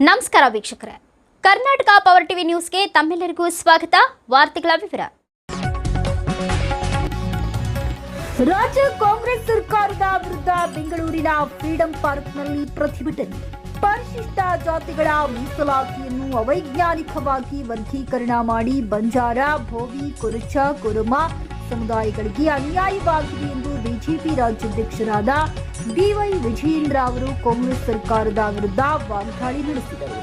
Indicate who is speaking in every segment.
Speaker 1: ನಮಸ್ಕಾರ ವೀಕ್ಷಕರೇ, Karnataka power TV ನ್ಯೂಸ್ಗೆ ತಮ್ಮೆಲ್ಲರಿಗೂ ಸ್ವಾಗತ. ವಾರ್ತೆಗಳ ವಿವರ.
Speaker 2: ರಾಜ್ಯ ಕಾಂಗ್ರೆಸ್ ಸರ್ಕಾರದ ವಿರುದ್ಧ ಬೆಂಗಳೂರಿನ ಫ್ರೀಡಂ ಪಾರ್ಕ್ನಲ್ಲಿ ಪ್ರತಿಭಟನೆ. ಪರಿಶಿಷ್ಟ ಜಾತಿಗಳ ಮೀಸಲಾತಿಯನ್ನು ಅವೈಜ್ಞಾನಿಕವಾಗಿ ವರ್ಗೀಕರಣ ಮಾಡಿ ಬಂಜಾರ, ಭೋವಿ, ಕೊರಚ, ಕೊರಮ ಸಮುದಾಯಗಳಿಗೆ ಅನ್ಯಾಯವಾಗಿದೆ ಎಂದು ಬಿಜೆಪಿ ರಾಜ್ಯಾಧ್ಯಕ್ಷರಾದ ಬಿವೈ ವಿಜಯೇಂದ್ರ ಅವರು ಕಾಂಗ್ರೆಸ್ ಸರ್ಕಾರದ ವಿರುದ್ಧ ವಾಗ್ದಾಳಿ ನಡೆಸಿದರು.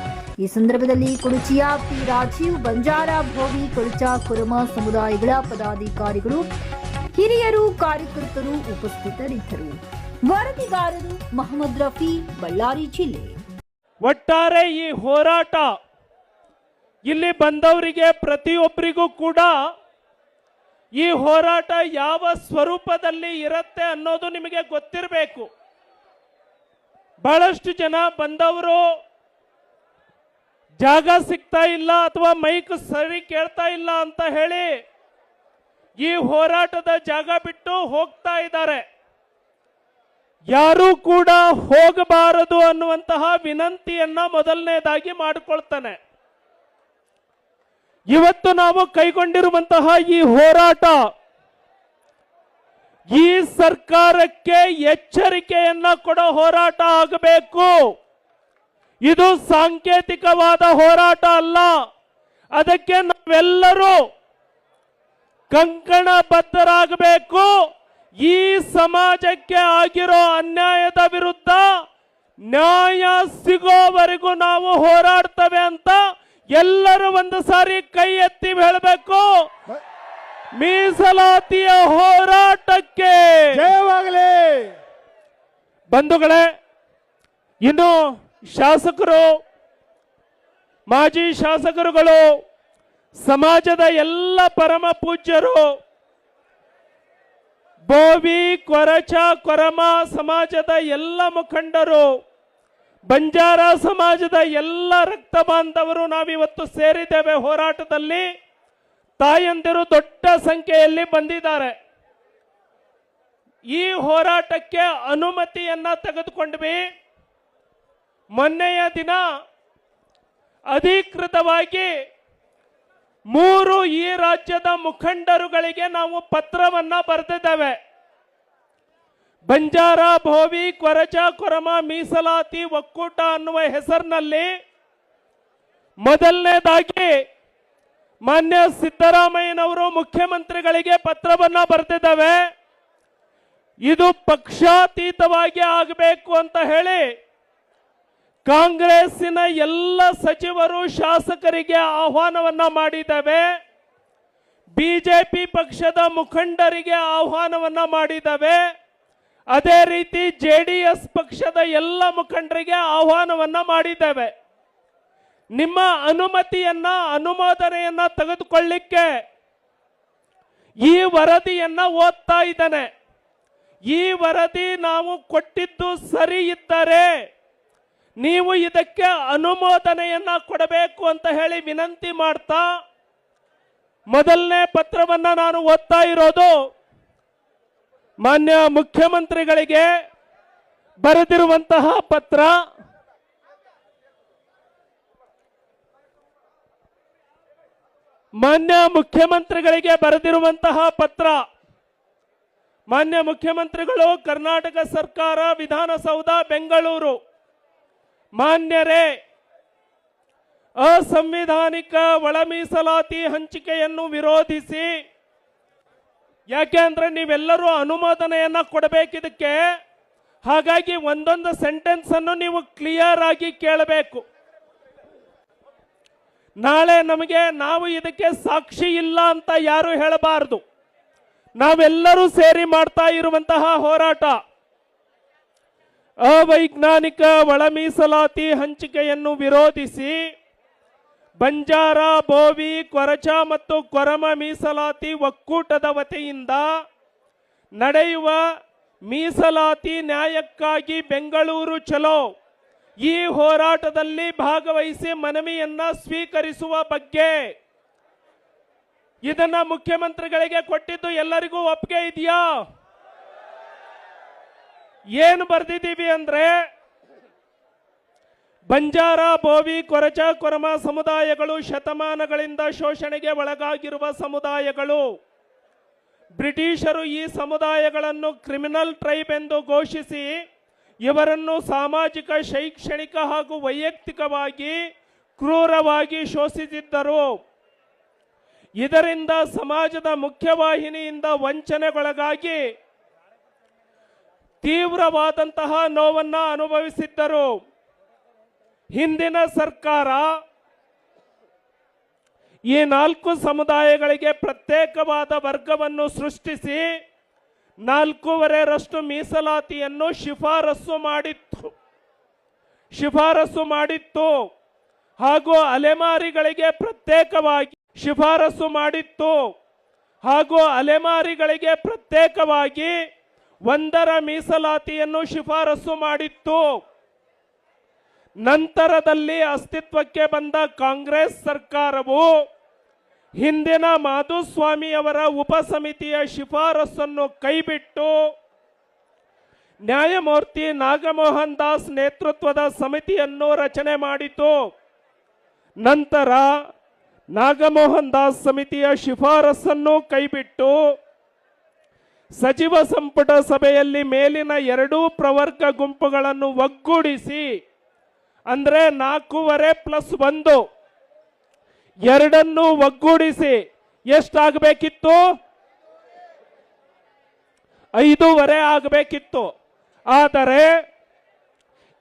Speaker 2: ಈ ಸಂದರ್ಭದಲ್ಲಿ ಕುಡುಚಿಯ ಪಿ ರಾಜೀವ್, ಬಂಜಾರ, ಭೋವಿ, ಕೊರಚ, ಕೊರಮ ಸಮುದಾಯಗಳ ಪದಾಧಿಕಾರಿಗಳು, ಹಿರಿಯರು, ಕಾರ್ಯಕರ್ತರು ಉಪಸ್ಥಿತರಿದ್ದರು. ವರದಿಗಾರರು ಮೊಹಮ್ಮದ್ ರಫಿ, ಬಳ್ಳಾರಿ ಜಿಲ್ಲೆ.
Speaker 3: ಒಟ್ಟಾರೆ ಈ ಹೋರಾಟ ಇಲ್ಲಿ ಬಂದವರಿಗೆ ಪ್ರತಿಯೊಬ್ಬರಿಗೂ ಕೂಡ ಈ ಹೋರಾಟ ಯಾವ ಸ್ವರೂಪದಲ್ಲಿ ಇರುತ್ತೆ ಅನ್ನೋದು ನಿಮಗೆ ಗೊತ್ತಿರಬೇಕು. ಬಹಳಷ್ಟು ಜನ ಬಂದವರು ಜಾಗ ಸಿಗ್ತಾ ಇಲ್ಲ ಅಥವಾ ಮೈಕ್ ಸರಿ ಕೇಳ್ತಾ ಇಲ್ಲ ಅಂತ ಹೇಳಿ ಈ ಹೋರಾಟದ ಜಾಗ ಬಿಟ್ಟು ಹೋಗ್ತಾ ಇದ್ದಾರೆ. ಯಾರೂ ಕೂಡ ಹೋಗಬಾರದು ಅನ್ನುವಂತಹ ವಿನಂತಿಯನ್ನ ಮೊದಲನೇದಾಗಿ ಮಾಡಿಕೊಳ್ತಾನೆ. ಇವತ್ತು ನಾವು ಕೈಗೊಂಡಿರುವಂತಹ ಈ ಹೋರಾಟ ಈ ಸರ್ಕಾರಕ್ಕೆ ಎಚ್ಚರಿಕೆಯನ್ನ ಕೊಡೋ ಹೋರಾಟ ಆಗಬೇಕು. ಇದು ಸಾಂಕೇತಿಕವಾದ ಹೋರಾಟ ಅಲ್ಲ. ಅದಕ್ಕೆ ನಾವೆಲ್ಲರೂ ಕಂಕಣಬದ್ಧರಾಗಬೇಕು. ಈ ಸಮಾಜಕ್ಕೆ ಆಗಿರೋ ಅನ್ಯಾಯದ ವಿರುದ್ಧ ನ್ಯಾಯ ಸಿಗೋವರೆಗೂ ನಾವು ಹೋರಾಡ್ತೇವೆ ಅಂತ ಎಲ್ಲರೂ ಒಂದು ಸಾರಿ ಕೈ ಎತ್ತಿ ಹೇಳಬೇಕು. ಮೀಸಲಾತಿಯ ಹೋರಾಟಕ್ಕೆ
Speaker 4: ಜಯವಾಗಲಿ.
Speaker 3: ಬಂಧುಗಳೇ, ಇನ್ನು ಶಾಸಕರು, ಮಾಜಿ ಶಾಸಕರುಗಳು, ಸಮಾಜದ ಎಲ್ಲ ಪರಮ ಪೂಜ್ಯರು, ಬೋವಿ, ಕೊರಚ, ಕೊರಮ ಸಮಾಜದ ಎಲ್ಲ ಮುಖಂಡರು, ಬಂಜಾರ ಸಮಾಜದ ಎಲ್ಲ ರಕ್ತ ಬಾಂಧವರು ನಾವಿವತ್ತು ಸೇರಿದ್ದೇವೆ ಹೋರಾಟದಲ್ಲಿ. ತಾಯಂದಿರು ದೊಡ್ಡ ಸಂಖ್ಯೆಯಲ್ಲಿ ಬಂದಿದ್ದಾರೆ. ಈ ಹೋರಾಟಕ್ಕೆ ಅನುಮತಿಯನ್ನ ತೆಗೆದುಕೊಂಡ್ವಿ. ಮೊನ್ನೆಯ ದಿನ ಅಧಿಕೃತವಾಗಿ 3 ಈ ರಾಜ್ಯದ ಮುಖಂಡರುಗಳಿಗೆ ನಾವು ಪತ್ರವನ್ನ ಬರೆದಿದ್ದೇವೆ. ಬಂಜಾರ, ಭೋವಿ, ಕೊರಚ, ಕೊರಮ ಮೀಸಲಾತಿ ಒಕ್ಕೂಟ ಅನ್ನುವ ಹೆಸರಿನಲ್ಲಿ ಮೊದಲನೇದಾಗಿ ಮಾನ್ಯ ಸಿದ್ದರಾಮಯ್ಯನವರು ಮುಖ್ಯಮಂತ್ರಿಗಳಿಗೆ ಪತ್ರವನ್ನ ಬರೆದಿದ್ದಾವೆ. ಇದು ಪಕ್ಷಾತೀತವಾಗಿ ಆಗಬೇಕು ಅಂತ ಹೇಳಿ ಕಾಂಗ್ರೆಸ್ಸಿನ ಎಲ್ಲ ಸಚಿವರು, ಶಾಸಕರಿಗೆ ಆಹ್ವಾನವನ್ನ ಮಾಡಿದ್ದಾವೆ. ಬಿಜೆಪಿ ಪಕ್ಷದ ಮುಖಂಡರಿಗೆ ಆಹ್ವಾನವನ್ನ ಮಾಡಿದ್ದಾವೆ. ಅದೇ ರೀತಿ ಜೆಡಿಎಸ್ ಪಕ್ಷದ ಎಲ್ಲ ಮುಖಂಡರಿಗೆ ಆಹ್ವಾನವನ್ನ ಮಾಡಿದ್ದೇವೆ. ನಿಮ್ಮ ಅನುಮೋದನೆಯನ್ನ ತೆಗೆದುಕೊಳ್ಳಿಕ್ಕೆ ಈ ವರದಿಯನ್ನ ಓದ್ತಾ ಇದ್ದಾನೆ. ಈ ವರದಿ ನಾವು ಕೊಟ್ಟಿದ್ದು ಸರಿ ಇದ್ದರೆ ನೀವು ಇದಕ್ಕೆ ಅನುಮೋದನೆಯನ್ನ ಕೊಡಬೇಕು ಅಂತ ಹೇಳಿ ವಿನಂತಿ ಮಾಡ್ತಾ ಮೊದಲನೇ ಪತ್ರವನ್ನ ನಾನು ಓದ್ತಾ ಇರೋದು ಮಾನ್ಯ ಮುಖ್ಯಮಂತ್ರಿಗಳಿಗೆ ಬರೆದಿರುವಂತಹ ಪತ್ರ. ಮಾನ್ಯ ಮುಖ್ಯಮಂತ್ರಿಗಳಿಗೆ ಬರೆದಿರುವಂತಹ ಪತ್ರ. ಮಾನ್ಯ ಮುಖ್ಯಮಂತ್ರಿಗಳು, ಕರ್ನಾಟಕ ಸರ್ಕಾರ, ವಿಧಾನಸೌಧ, ಬೆಂಗಳೂರು. ಮಾನ್ಯರೇ, ಅಸಂವಿಧಾನಿಕ ಒಳ ಮೀಸಲಾತಿ ಹಂಚಿಕೆಯನ್ನು ವಿರೋಧಿಸಿ, ಯಾಕೆ ಅಂದ್ರೆ ನೀವೆಲ್ಲರೂ ಅನುಮೋದನೆಯನ್ನ ಕೊಡಬೇಕಿದಕ್ಕೆ. ಹಾಗಾಗಿ ಒಂದೊಂದು ಸೆಂಟೆನ್ಸ್ ಅನ್ನು ನೀವು ಕ್ಲಿಯರ್ ಆಗಿ ಕೇಳಬೇಕು. ನಾಳೆ ನಾವು ಇದಕ್ಕೆ ಸಾಕ್ಷಿ ಇಲ್ಲ ಅಂತ ಯಾರು ಹೇಳಬಾರದು. ನಾವೆಲ್ಲರೂ ಸೇರಿ ಮಾಡ್ತಾ ಇರುವಂತಹ ಹೋರಾಟ ಅವೈಜ್ಞಾನಿಕ ಒಳ ಮೀಸಲಾತಿ ಹಂಚಿಕೆಯನ್ನು ವಿರೋಧಿಸಿ ಬಂಜಾರ, ಬೋವಿ, ಕೊರಚ ಮತ್ತು ಕೊರಮ ಮೀಸಲಾತಿ ಒಕ್ಕೂಟದ ವತಿಯಿಂದ ನಡೆಯುವ ಮೀಸಲಾತಿ ನ್ಯಾಯಕ್ಕಾಗಿ ಬೆಂಗಳೂರು ಚಲೋ ಈ ಹೋರಾಟದಲ್ಲಿ ಭಾಗವಹಿಸಿ ಮನವಿಯನ್ನ ಸ್ವೀಕರಿಸುವ ಬಗ್ಗೆ ಇದನ್ನ ಮುಖ್ಯಮಂತ್ರಿಗಳಿಗೆ ಕೊಟ್ಟಿದ್ದು ಎಲ್ಲರಿಗೂ ಒಪ್ಪಿಗೆ ಇದೆಯಾ? ಏನು ಬರೆದಿದ್ದೀವಿ ಅಂದ್ರೆ ಬಂಜಾರ, ಬೋವಿ, ಕೊರಚ, ಕೊರಮ ಸಮುದಾಯಗಳು ಶತಮಾನಗಳಿಂದ ಶೋಷಣೆಗೆ ಒಳಗಾಗಿರುವ ಸಮುದಾಯಗಳು. ಬ್ರಿಟಿಷರು ಈ ಸಮುದಾಯಗಳನ್ನು ಕ್ರಿಮಿನಲ್ ಟ್ರೈಬ್ ಎಂದು ಘೋಷಿಸಿ ಇವರನ್ನು ಸಾಮಾಜಿಕ, ಶೈಕ್ಷಣಿಕ ಹಾಗೂ ವೈಯಕ್ತಿಕವಾಗಿ ಕ್ರೂರವಾಗಿ ಶೋಷಿಸಿದ್ದರು. ಇದರಿಂದ ಸಮಾಜದ ಮುಖ್ಯವಾಹಿನಿಯಿಂದ ವಂಚನೆಗೊಳಗಾಗಿ ತೀವ್ರವಾದಂತಹ ನೋವನ್ನು ಅನುಭವಿಸಿದ್ದರು. ಹಿಂದಿನ ಸರ್ಕಾರ ಈ 4 ಸಮುದಾಯಗಳಿಗೆ ಪ್ರತ್ಯೇಕವಾದ ವರ್ಗವನ್ನು ಸೃಷ್ಟಿಸಿ 4.5% ಮೀಸಲಾತಿಯನ್ನು ಶಿಫಾರಸು ಮಾಡಿತ್ತು ಹಾಗೂ ಅಲೆಮಾರಿಗಳಿಗೆ ಪ್ರತ್ಯೇಕವಾಗಿ ಪ್ರತ್ಯೇಕವಾಗಿ 1 ಮೀಸಲಾತಿಯನ್ನು ಶಿಫಾರಸು ಮಾಡಿತ್ತು. ನಂತರದಲ್ಲಿ ಅಸ್ತಿತ್ವಕ್ಕೆ ಬಂದ ಕಾಂಗ್ರೆಸ್ ಸರ್ಕಾರವು ಹಿಂದಿನ ಮಾಧುಸ್ವಾಮಿಯವರ ಉಪಸಮಿತಿಯ ಶಿಫಾರಸನ್ನು ಕೈಬಿಟ್ಟು ನ್ಯಾಯಮೂರ್ತಿ ನಾಗಮೋಹನ್ ದಾಸ್ ನೇತೃತ್ವದ ಸಮಿತಿಯನ್ನು ರಚನೆ ಮಾಡಿತು. ನಂತರ ನಾಗಮೋಹನ್ ದಾಸ್ ಸಮಿತಿಯ ಶಿಫಾರಸನ್ನು ಕೈಬಿಟ್ಟು ಸಚಿವ ಸಂಪುಟ ಸಭೆಯಲ್ಲಿ ಮೇಲಿನ 2 ಪ್ರವರ್ಗ ಗುಂಪುಗಳನ್ನು ಒಗ್ಗೂಡಿಸಿ, ಅಂದ್ರೆ 4.5+1 ಎರಡನ್ನು ಒಗ್ಗೂಡಿಸಿ ಎಷ್ಟಾಗಬೇಕಿತ್ತು? 5.5 ಆಗಬೇಕಿತ್ತು. ಆದರೆ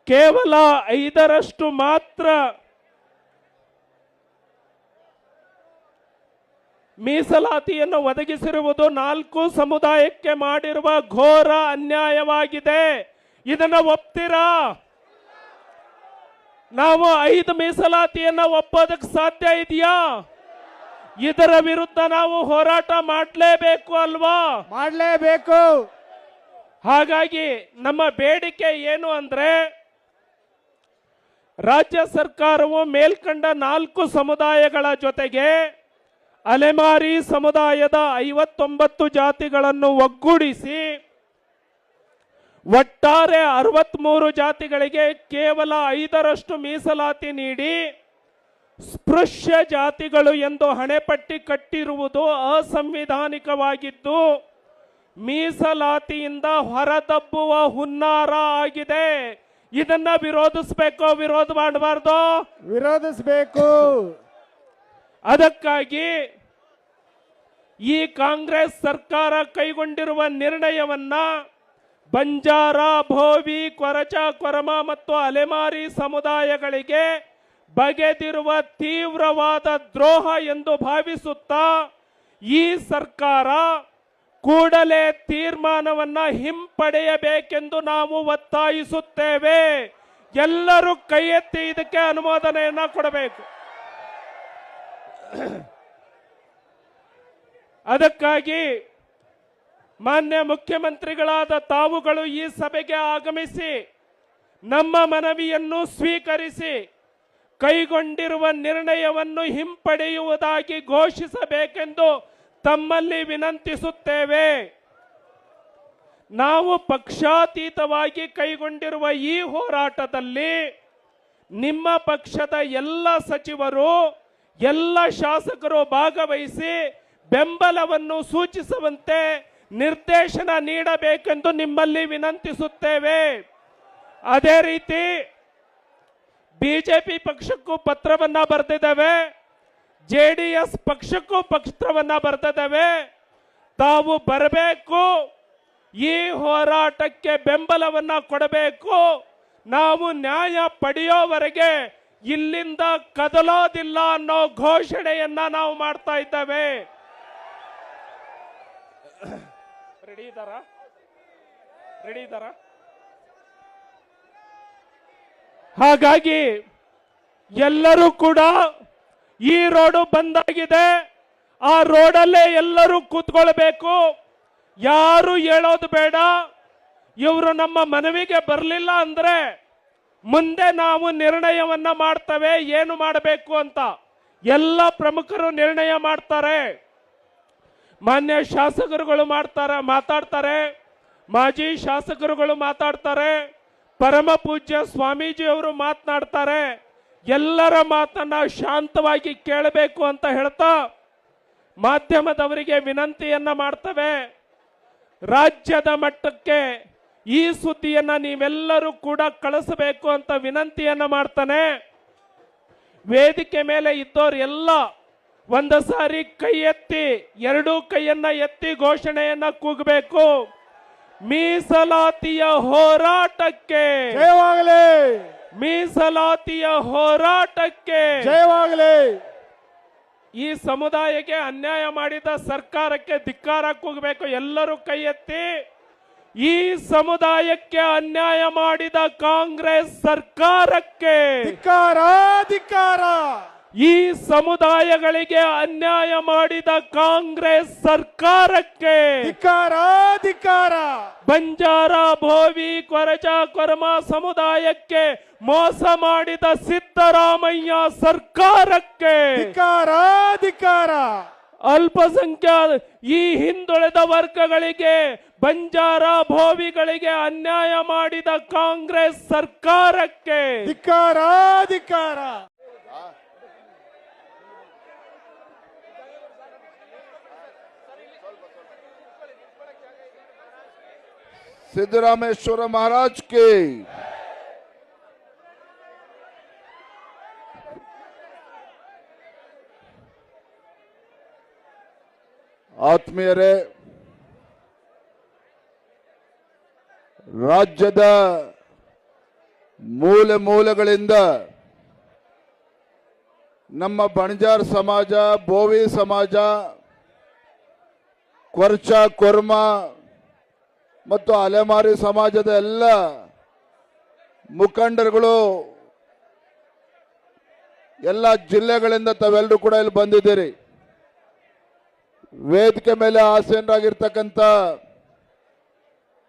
Speaker 3: ಕೇವಲ 5% ಮಾತ್ರ ಮೀಸಲಾತಿಯನ್ನು ಒದಗಿಸಿರುವುದು 4 ಸಮುದಾಯಕ್ಕೆ ಮಾಡಿರುವ ಘೋರ ಅನ್ಯಾಯವಾಗಿದೆ. ಇದನ್ನು ಒಪ್ತೀರಾ? ನಾವು 5 ಮೀಸಲಾತಿಯನ್ನು ಒಪ್ಪೋದಕ್ಕೆ ಸಾಧ್ಯ ಇದೆಯಾ? ಇದರ ವಿರುದ್ಧ ನಾವು ಹೋರಾಟ ಮಾಡಲೇಬೇಕು ಅಲ್ವಾ?
Speaker 4: ಮಾಡಲೇಬೇಕು.
Speaker 3: ಹಾಗಾಗಿ ನಮ್ಮ ಬೇಡಿಕೆ ಏನು ಅಂದ್ರೆ, ರಾಜ್ಯ ಸರ್ಕಾರವು ಮೇಲ್ಕಂಡ 4 ಸಮುದಾಯಗಳ ಜೊತೆಗೆ ಅಲೆಮಾರಿ ಸಮುದಾಯದ 59 ಜಾತಿಗಳನ್ನು ಒಗ್ಗೂಡಿಸಿ ಒಟ್ಟಾರೆ 63 ಜಾತಿಗಳಿಗೆ ಕೇವಲ 5% ಮೀಸಲಾತಿ ನೀಡಿ ಸ್ಪೃಶ್ಯ ಜಾತಿಗಳು ಎಂದು ಹಣೆಪಟ್ಟಿ ಕಟ್ಟಿರುವುದು ಅಸಂವಿಧಾನಿಕವಾಗಿದ್ದು ಮೀಸಲಾತಿಯಿಂದ ಹೊರದಬ್ಬುವ ಹುನ್ನಾರ ಆಗಿದೆ. ಇದನ್ನ ವಿರೋಧಿಸಬೇಕು, ವಿರೋಧ ಮಾಡಬಾರ್ದು,
Speaker 4: ವಿರೋಧಿಸಬೇಕು.
Speaker 3: ಅದಕ್ಕಾಗಿ ಈ ಕಾಂಗ್ರೆಸ್ ಸರ್ಕಾರ ಕೈಗೊಂಡಿರುವ ನಿರ್ಣಯವನ್ನ ಬಂಜಾರ, ಭೋವಿ, ಕೊರಚ, ಕೊರಮ ಮತ್ತು ಅಲೆಮಾರಿ ಸಮುದಾಯಗಳಿಗೆ ಬಗೆದಿರುವ ತೀವ್ರವಾದ ದ್ರೋಹ ಎಂದು ಭಾವಿಸುತ್ತಾ ಈ ಸರ್ಕಾರ ಕೂಡಲೇ ತೀರ್ಮಾನವನ್ನ ಹಿಂಪಡೆಯಬೇಕೆಂದು ನಾವು ಒತ್ತಾಯಿಸುತ್ತೇವೆ. ಎಲ್ಲರೂ ಕೈ ಎತ್ತಿ ಇದಕ್ಕೆ ಅನುಮೋದನೆಯನ್ನ ಕೊಡಬೇಕು. ಅದಕ್ಕಾಗಿ ಮಾನ್ಯ ಮುಖ್ಯಮಂತ್ರಿಗಳಾದ ತಾವುಗಳು ಈ ಸಭೆಗೆ ಆಗಮಿಸಿ ನಮ್ಮ ಮನವಿಯನ್ನು ಸ್ವೀಕರಿಸಿ ಕೈಗೊಂಡಿರುವ ನಿರ್ಣಯವನ್ನು ಹಿಂಪಡೆಯುವುದಾಗಿ ಘೋಷಿಸಬೇಕೆಂದು ತಮ್ಮಲ್ಲಿ ವಿನಂತಿಸುತ್ತೇವೆ. ನಾವು ಪಕ್ಷಾತೀತವಾಗಿ ಕೈಗೊಂಡಿರುವ ಈ ಹೋರಾಟದಲ್ಲಿ ನಿಮ್ಮ ಪಕ್ಷದ ಎಲ್ಲ ಸಚಿವರು, ಎಲ್ಲ ಶಾಸಕರು ಭಾಗವಹಿಸಿ ಬೆಂಬಲವನ್ನು ಸೂಚಿಸುವಂತೆ ನಿರ್ದೇಶನ ನೀಡಬೇಕೆಂದು ನಿಮ್ಮಲ್ಲಿ ವಿನಂತಿಸುತ್ತೇವೆ. ಅದೇ ರೀತಿ ಬಿಜೆಪಿ ಪಕ್ಷಕ್ಕೂ ಪತ್ರವನ್ನ ಬರೆದಿದ್ದೇವೆ, ಜೆಡಿಎಸ್ ಪಕ್ಷಕ್ಕೂ ಪತ್ರವನ್ನ ಬರೆದಿದ್ದೇವೆ. ತಾವು ಬರಬೇಕು, ಈ ಹೋರಾಟಕ್ಕೆ ಬೆಂಬಲವನ್ನ ಕೊಡಬೇಕು. ನಾವು ನ್ಯಾಯ ಪಡೆಯೋವರೆಗೆ ಇಲ್ಲಿಂದ ಕದಲೋದಿಲ್ಲ ಅನ್ನೋ ಘೋಷಣೆಯನ್ನ ನಾವು ಮಾಡ್ತಾ ಇದ್ದೇವೆ. ರೆಡಿ ಇದ್ದಾರಾ? ಹಾಗಾಗಿ ಎಲ್ಲರೂ ಕೂಡ ಈ ರೋಡು ಬಂದಾಗಿದೆ, ಆ ರೋಡಲ್ಲೇ ಎಲ್ಲರೂ ಕೂತ್ಕೊಳ್ಬೇಕು. ಯಾರು ಹೇಳೋದು ಬೇಡ. ಇವರು ನಮ್ಮ ಮನವಿಗೆ ಬರಲಿಲ್ಲ ಅಂದ್ರೆ ಮುಂದೆ ನಾವು ನಿರ್ಣಯವನ್ನ ಮಾಡ್ತೇವೆ ಏನು ಮಾಡಬೇಕು ಅಂತ. ಎಲ್ಲ ಪ್ರಮುಖರು ನಿರ್ಣಯ ಮಾಡ್ತಾರೆ. ಮಾನ್ಯ ಶಾಸಕರುಗಳು ಮಾತಾಡ್ತಾರೆ, ಮಾಜಿ ಶಾಸಕರುಗಳು ಮಾತಾಡ್ತಾರೆ, ಪರಮ ಪೂಜ್ಯ ಸ್ವಾಮೀಜಿಯವರು ಮಾತನಾಡ್ತಾರೆ, ಎಲ್ಲರ ಮಾತನ್ನ ಶಾಂತವಾಗಿ ಕೇಳಬೇಕು ಅಂತ ಹೇಳ್ತಾ ಮಾಧ್ಯಮದವರಿಗೆ ವಿನಂತಿಯನ್ನ ಮಾಡ್ತವೆ. ರಾಜ್ಯದ ಮಟ್ಟಕ್ಕೆ ಈ ಸುದ್ದಿಯನ್ನ ನೀವೆಲ್ಲರೂ ಕೂಡ ಕಳಿಸಬೇಕು ಅಂತ ವಿನಂತಿಯನ್ನ ಮಾಡ್ತಾನೆ. ವೇದಿಕೆ ಮೇಲೆ ಇದ್ದವರೆಲ್ಲ ಒಂದು ಸಾರಿ ಕೈ ಎತ್ತಿ, ಎರಡೂ ಕೈಯನ್ನ ಎತ್ತಿ ಘೋಷಣೆಯನ್ನ ಕೂಗಬೇಕು. ಮೀಸಲಾತಿಯ ಹೋರಾಟಕ್ಕೆ
Speaker 4: ಜಯವಾಗಲಿ,
Speaker 3: ಮೀಸಲಾತಿಯ ಹೋರಾಟಕ್ಕೆ
Speaker 4: ಜಯವಾಗಲಿ.
Speaker 3: ಈ ಸಮುದಾಯಕ್ಕೆ ಅನ್ಯಾಯ ಮಾಡಿದ ಸರ್ಕಾರಕ್ಕೆ ಧಿಕ್ಕಾರ ಕೂಗಬೇಕು. ಎಲ್ಲರೂ ಕೈ ಎತ್ತಿ. ಈ ಸಮುದಾಯಕ್ಕೆ ಅನ್ಯಾಯ ಮಾಡಿದ ಕಾಂಗ್ರೆಸ್ ಸರ್ಕಾರಕ್ಕೆ
Speaker 4: ಧಿಕ್ಕಾರ, ಧಿಕ್ಕಾರ.
Speaker 3: ಈ ಸಮುದಾಯಗಳಿಗೆ ಅನ್ಯಾಯ ಮಾಡಿದ ಕಾಂಗ್ರೆಸ್ ಸರ್ಕಾರಕ್ಕೆ
Speaker 4: ಧಿಕ್ಕಾರ, ಧಿಕ್ಕಾರ.
Speaker 3: ಬಂಜಾರ, ಭೋವಿ, ಕೊರಜ, ಕೊರಮ ಸಮುದಾಯಕ್ಕೆ ಮೋಸ ಮಾಡಿದ ಸಿದ್ದರಾಮಯ್ಯ ಸರ್ಕಾರಕ್ಕೆ
Speaker 4: ಧಿಕ್ಕಾರ, ಧಿಕ್ಕಾರ.
Speaker 3: ಅಲ್ಪಸಂಖ್ಯಾತ ಈ ಹಿಂದುಳಿದ ವರ್ಗಗಳಿಗೆ, ಬಂಜಾರ, ಭೋವಿಗಳಿಗೆ ಅನ್ಯಾಯ ಮಾಡಿದ ಕಾಂಗ್ರೆಸ್ ಸರ್ಕಾರಕ್ಕೆ
Speaker 4: ಧಿಕ್ಕಾರ, ಧಿಕ್ಕಾರ.
Speaker 5: सिद्धरामेश्वर महाराज के ಆತ್ಮೀಯರೇ, ರಾಜ್ಯದ ಮೂಲೆ ಮೂಲೆಗಳಿಂದ ನಮ್ಮ ಬಣಜಾರ್ ಸಮಾಜ, ಬೋವಿ ಸಮಾಜ, ಕೊರ್ಚ, ಕೊರ್ಮ ಮತ್ತು ಅಲೆಮಾರಿ ಸಮಾಜದ ಎಲ್ಲ ಮುಖಂಡರುಗಳು ಎಲ್ಲ ಜಿಲ್ಲೆಗಳಿಂದ ತಾವೆಲ್ಲರೂ ಕೂಡ ಇಲ್ಲಿ ಬಂದಿದ್ದೀರಿ. ವೇದಿಕೆ ಮೇಲೆ ಆಸೀನರಾಗಿರ್ತಕ್ಕಂಥ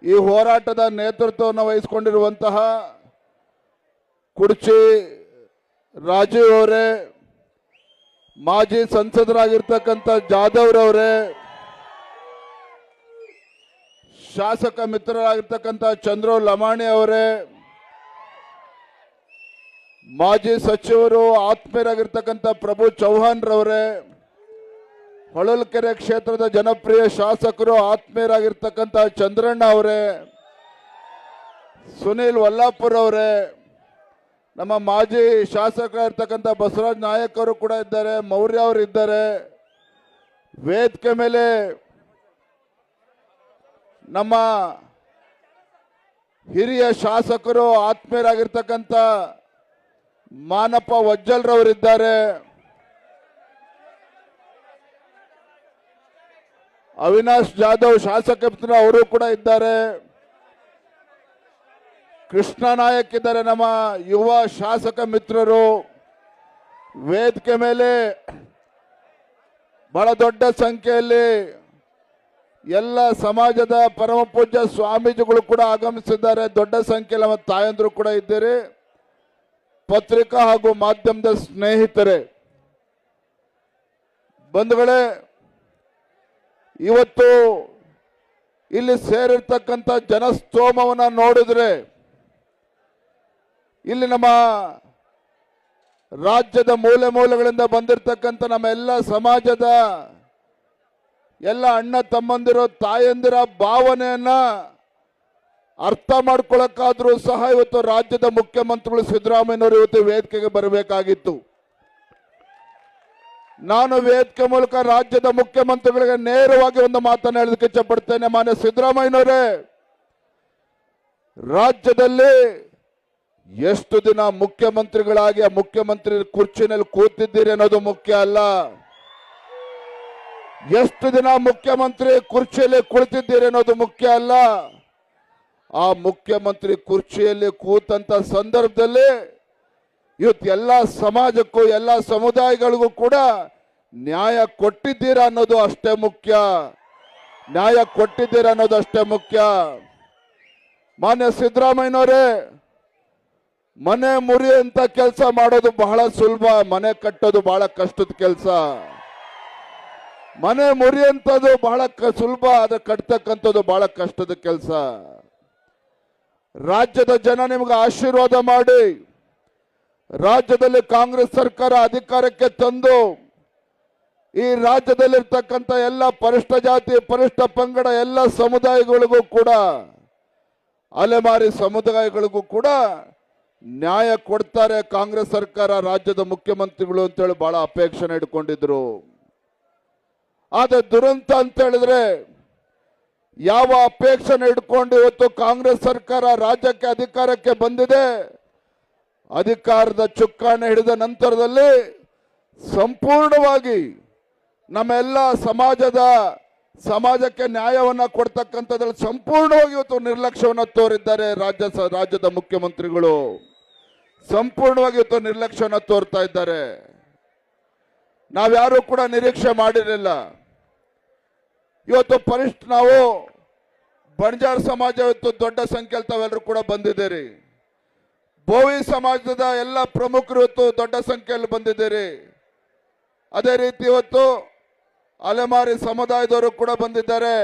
Speaker 5: ಈ ಹೋರಾಟದ ನೇತೃತ್ವವನ್ನು ವಹಿಸಿಕೊಂಡಿರುವಂತಹ ಕುರ್ಚಿ ರಾಜೀವ್ ಅವರೇ, ಮಾಜಿ ಸಂಸದರಾಗಿರ್ತಕ್ಕಂಥ ಜಾಧವ್ರವರೇ, ಶಾಸಕ ಮಿತ್ರರಾಗಿರ್ತಕ್ಕಂಥ ಚಂದ್ರು ಲಮಾಣಿ ಅವರೇ, ಮಾಜಿ ಸಚಿವರು ಆತ್ಮೀಯರಾಗಿರ್ತಕ್ಕಂಥ ಪ್ರಭು ಚೌಹಾಣ್ ರವರೇ, ಹೊಳಲ್ಕೆರೆ ಕ್ಷೇತ್ರದ ಜನಪ್ರಿಯ ಶಾಸಕರು ಆತ್ಮೀಯರಾಗಿರ್ತಕ್ಕಂಥ ಚಂದ್ರಣ್ಣ ಅವರೇ, ಸುನೀಲ್ ವಲ್ಲಾಪುರ್ ಅವರೇ, ನಮ್ಮ ಮಾಜಿ ಶಾಸಕರಾಗಿರ್ತಕ್ಕಂಥ ಬಸವರಾಜ್ ನಾಯಕ್ ಅವರು ಕೂಡ ಇದ್ದಾರೆ, ಮೌರ್ಯ ಅವರು ಇದ್ದಾರೆ. ವೇದಿಕೆ ಮೇಲೆ ನಮ್ಮ ಹಿರಿಯ ಶಾಸಕರು ಆತ್ಮೀಯರಾಗಿರ್ತಕ್ಕಂಥ ಮಾನಪ್ಪ ವಜ್ಜಲ್ರವರಿದ್ದಾರೆ. ಅವಿನಾಶ್ ಜಾಧವ್ ಶಾಸಕ ಮಿತ್ರ ಅವರು ಕೂಡ ಇದ್ದಾರೆ. ಕೃಷ್ಣ ನಾಯಕ್ ಇದ್ದಾರೆ, ನಮ್ಮ ಯುವ ಶಾಸಕ ಮಿತ್ರರು. ವೇದಿಕೆ ಮೇಲೆ ಬಹಳ ದೊಡ್ಡ ಸಂಖ್ಯೆಯಲ್ಲಿ ಎಲ್ಲ ಸಮಾಜದ ಪರಮ ಪೂಜ್ಯ ಸ್ವಾಮೀಜಿಗಳು ಕೂಡ ಆಗಮಿಸಿದ್ದಾರೆ. ದೊಡ್ಡ ಸಂಖ್ಯೆಯಲ್ಲಿ ನಮ್ಮ ತಾಯಂದರು ಕೂಡ ಇದ್ದೀರಿ. ಪತ್ರಿಕಾ ಹಾಗೂ ಮಾಧ್ಯಮದ ಸ್ನೇಹಿತರೆ, ಬಂಧುಗಳೇ, ಇವತ್ತು ಇಲ್ಲಿ ಸೇರಿರ್ತಕ್ಕಂಥ ಜನಸ್ತೋಮವನ್ನ ನೋಡಿದ್ರೆ ಇಲ್ಲಿ ನಮ್ಮ ರಾಜ್ಯದ ಮೂಲೆ ಮೂಲೆಗಳಿಂದ ಬಂದಿರತಕ್ಕಂಥ ನಮ್ಮ ಎಲ್ಲ ಸಮಾಜದ ಎಲ್ಲ ಅಣ್ಣ ತಮ್ಮಂದಿರೋ ತಾಯಂದಿರ ಭಾವನೆಯನ್ನ ಅರ್ಥ ಮಾಡ್ಕೊಳ್ಳಕ್ಕಾದ್ರೂ ಸಹ ಇವತ್ತು ರಾಜ್ಯದ ಮುಖ್ಯಮಂತ್ರಿಗಳು ಸಿದ್ದರಾಮಯ್ಯನವರು ಇವತ್ತು ವೇದಿಕೆಗೆ ಬರಬೇಕಾಗಿತ್ತು. ನಾನು ವೇದಿಕೆ ಮೂಲಕ ರಾಜ್ಯದ ಮುಖ್ಯಮಂತ್ರಿಗಳಿಗೆ ನೇರವಾಗಿ ಒಂದು ಮಾತನ್ನು ಹೇಳೋದಕ್ಕೆ ಇಚ್ಛಪಡ್ತೇನೆ. ಮಾನ್ಯ ಸಿದ್ದರಾಮಯ್ಯನವರೇ, ರಾಜ್ಯದಲ್ಲಿ ಎಷ್ಟು ದಿನ ಮುಖ್ಯಮಂತ್ರಿಗಳಾಗಿ ಆ ಮುಖ್ಯಮಂತ್ರಿ ಕುರ್ಚಿನಲ್ಲಿ ಕೂತಿದ್ದೀರಿ ಅನ್ನೋದು ಮುಖ್ಯ ಅಲ್ಲ. ಎಷ್ಟು ದಿನ ಮುಖ್ಯಮಂತ್ರಿ ಕುರ್ಚಿಯಲ್ಲಿ ಕುಳಿತಿದ್ದೀರಿ ಅನ್ನೋದು ಮುಖ್ಯ ಅಲ್ಲ. ಆ ಮುಖ್ಯಮಂತ್ರಿ ಕುರ್ಚಿಯಲ್ಲಿ ಕೂತಂತ ಸಂದರ್ಭದಲ್ಲಿ ಇವತ್ತು ಎಲ್ಲ ಸಮಾಜಕ್ಕೂ ಎಲ್ಲ ಸಮುದಾಯಗಳಿಗೂ ಕೂಡ ನ್ಯಾಯ ಕೊಟ್ಟಿದ್ದೀರಾ ಅನ್ನೋದು ಅಷ್ಟೇ ಮುಖ್ಯ. ನ್ಯಾಯ ಕೊಟ್ಟಿದ್ದೀರಾ ಅನ್ನೋದು ಅಷ್ಟೇ ಮುಖ್ಯ. ಮಾನ್ಯ ಸಿದ್ದರಾಮಯ್ಯನವರೇ, ಮನೆ ಮುರಿಯುವಂತ ಕೆಲಸ ಮಾಡೋದು ಬಹಳ ಸುಲಭ, ಮನೆ ಕಟ್ಟೋದು ಬಹಳ ಕಷ್ಟದ ಕೆಲಸ. ಮನೆ ಮುರಿಯುವಂಥದ್ದು ಬಹಳ ಸುಲಭ, ಅದು ಕಟ್ತಕ್ಕಂಥದ್ದು ಬಹಳ ಕಷ್ಟದ ಕೆಲಸ. ರಾಜ್ಯದ ಜನ ನಿಮಗೆ ಆಶೀರ್ವಾದ ಮಾಡಿ ರಾಜ್ಯದಲ್ಲಿ ಕಾಂಗ್ರೆಸ್ ಸರ್ಕಾರ ಅಧಿಕಾರಕ್ಕೆ ತಂದು ಈ ರಾಜ್ಯದಲ್ಲಿರ್ತಕ್ಕಂಥ ಎಲ್ಲ ಪರಿಷ್ಠ ಜಾತಿ ಪರಿಷ್ಠ ಪಂಗಡ ಎಲ್ಲ ಸಮುದಾಯಗಳಿಗೂ ಕೂಡ ಅಲೆಮಾರಿ ಸಮುದಾಯಗಳಿಗೂ ಕೂಡ ನ್ಯಾಯ ಕೊಡ್ತಾರೆ ಕಾಂಗ್ರೆಸ್ ಸರ್ಕಾರ ರಾಜ್ಯದ ಮುಖ್ಯಮಂತ್ರಿಗಳು ಅಂತೇಳಿ ಬಹಳ ಅಪೇಕ್ಷೆ ಇಟ್ಕೊಂಡಿದ್ರು. ಆದ್ರೆ ದುರಂತ ಅಂತ ಹೇಳಿದ್ರೆ ಯಾವ ಅಪೇಕ್ಷೆ ಇಟ್ಕೊಂಡು ಇವತ್ತು ಕಾಂಗ್ರೆಸ್ ಸರ್ಕಾರ ರಾಜ್ಯಕ್ಕೆ ಅಧಿಕಾರಕ್ಕೆ ಬಂದಿದೆ, ಅಧಿಕಾರದ ಚುಕ್ಕಾಣಿ ಹಿಡಿದ ನಂತರದಲ್ಲಿ ಸಂಪೂರ್ಣವಾಗಿ ನಮ್ಮೆಲ್ಲ ಸಮಾಜಕ್ಕೆ ನ್ಯಾಯವನ್ನ ಕೊಡ್ತಕ್ಕಂಥದ್ರಲ್ಲಿ ಸಂಪೂರ್ಣವಾಗಿ ಇವತ್ತು ನಿರ್ಲಕ್ಷ್ಯವನ್ನು ತೋರಿದ್ದಾರೆ ರಾಜ್ಯದ ಮುಖ್ಯಮಂತ್ರಿಗಳು. ಸಂಪೂರ್ಣವಾಗಿ ಇವತ್ತು ನಿರ್ಲಕ್ಷ್ಯವನ್ನು ತೋರ್ತಾ ಇದ್ದಾರೆ. ನಾವ್ಯಾರು ಕೂಡ ನಿರೀಕ್ಷೆ ಮಾಡಿರಲಿಲ್ಲ. ಇವತ್ತು ನಾವು ಬಣಜಾರ್ ಸಮಾಜ ಇವತ್ತು ದೊಡ್ಡ ಸಂಖ್ಯೆಯಲ್ಲಿ ತಾವೆಲ್ಲರೂ ಕೂಡ ಬಂದಿದ್ದೀರಿ. ಬೋವಿ ಸಮಾಜದ ಎಲ್ಲ ಪ್ರಮುಖರು ಇವತ್ತು ದೊಡ್ಡ ಸಂಖ್ಯೆಯಲ್ಲಿ ಬಂದಿದ್ದೀರಿ. ಅದೇ ರೀತಿ ಇವತ್ತು ಅಲೆಮಾರಿ ಸಮುದಾಯದವರು ಕೂಡ ಬಂದಿದ್ದಾರೆ.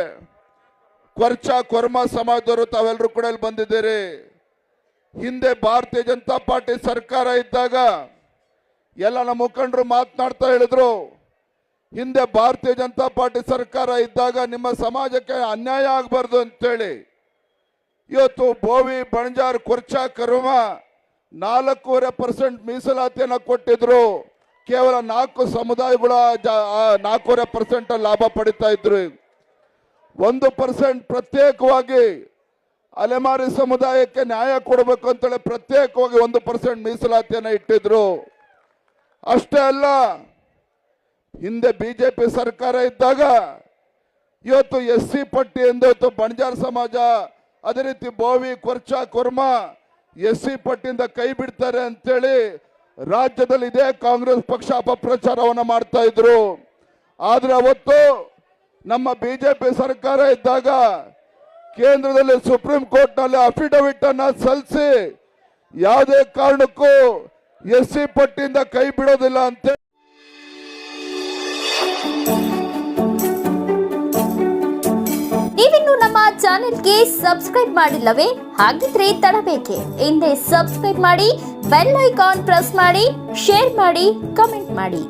Speaker 5: ಕೊರ್ಮ ಸಮಾಜದವರು ತಾವೆಲ್ಲರೂ ಕೂಡ ಇಲ್ಲಿ ಬಂದಿದ್ದೀರಿ. ಹಿಂದೆ ಭಾರತೀಯ ಜನತಾ ಪಾರ್ಟಿ ಸರ್ಕಾರ ಇದ್ದಾಗ ಎಲ್ಲ ನಮ್ಮ ಮುಖಂಡರು ಮಾತನಾಡ್ತಾ ಹೇಳಿದ್ರು, ಹಿಂದೆ ಭಾರತೀಯ ಜನತಾ ಪಾರ್ಟಿ ಸರ್ಕಾರ ಇದ್ದಾಗ ನಿಮ್ಮ ಸಮಾಜಕ್ಕೆ ಅನ್ಯಾಯ ಆಗಬಾರ್ದು ಅಂತೇಳಿ ಇವತ್ತು ಬೋವಿ ಬಣಜಾರ್ ಕೊರ್ಮ 4.5% ಮೀಸಲಾತಿಯನ್ನು ಕೊಟ್ಟಿದ್ರು. ಕೇವಲ 4 ಸಮುದಾಯಗಳ 4.5% ಲಾಭ ಪಡಿತಾ ಇದ್ರು. 1% ಪ್ರತ್ಯೇಕವಾಗಿ ಅಲೆಮಾರಿ ಸಮುದಾಯಕ್ಕೆ ನ್ಯಾಯ ಕೊಡಬೇಕು ಅಂತೇಳಿ ಪ್ರತ್ಯೇಕವಾಗಿ 1% ಮೀಸಲಾತಿಯನ್ನು ಇಟ್ಟಿದ್ರು. ಅಷ್ಟೇ ಅಲ್ಲ, ಹಿಂದೆ ಬಿಜೆಪಿ ಸರ್ಕಾರ ಇದ್ದಾಗ ಇವತ್ತು SC ಪಟ್ಟಿ ಎಂದು ಇವತ್ತು ಬಣಜಾರ್ ಸಮಾಜ ಅದೇ ರೀತಿ ಬೋವಿ ಕೊರ್ಮ SC ಪಟ್ಟಿಯಿಂದ ಕೈ ಬಿಡ್ತಾರೆ ಅಂತೇಳಿ ರಾಜ್ಯದಲ್ಲಿ ಇದೇ ಕಾಂಗ್ರೆಸ್ ಪಕ್ಷ ಅಪಪ್ರಚಾರವನ್ನು ಮಾಡ್ತಾ ಇದ್ರು. ಆದ್ರೆ ಅವತ್ತು ನಮ್ಮ ಬಿಜೆಪಿ ಸರ್ಕಾರ ಇದ್ದಾಗ ಕೇಂದ್ರದಲ್ಲಿ ಸುಪ್ರೀಂ ಕೋರ್ಟ್ ನಲ್ಲಿ ಅಫಿಡವಿಟ್ ಅನ್ನ ಸಲ್ಲಿಸಿ ಯಾವುದೇ ಕಾರಣಕ್ಕೂ SC ಪಟ್ಟಿಯಿಂದ ಕೈ ಬಿಡೋದಿಲ್ಲ ಅಂತ
Speaker 1: ನೀವಿನ್ನು ನಮ್ಮ ಚಾನೆಲ್ಗೆ ಸಬ್ಸ್ಕ್ರೈಬ್ ಮಾಡಿಲ್ಲವೇ? ಹಾಗಿದ್ರೆ ತಡಬೇಕೆ? ಹಿಂದೆ ಸಬ್ಸ್ಕ್ರೈಬ್ ಮಾಡಿ, ಬೆಲ್ ಐಕಾನ್ ಪ್ರೆಸ್ ಮಾಡಿ, ಶೇರ್ ಮಾಡಿ, ಕಮೆಂಟ್ ಮಾಡಿ.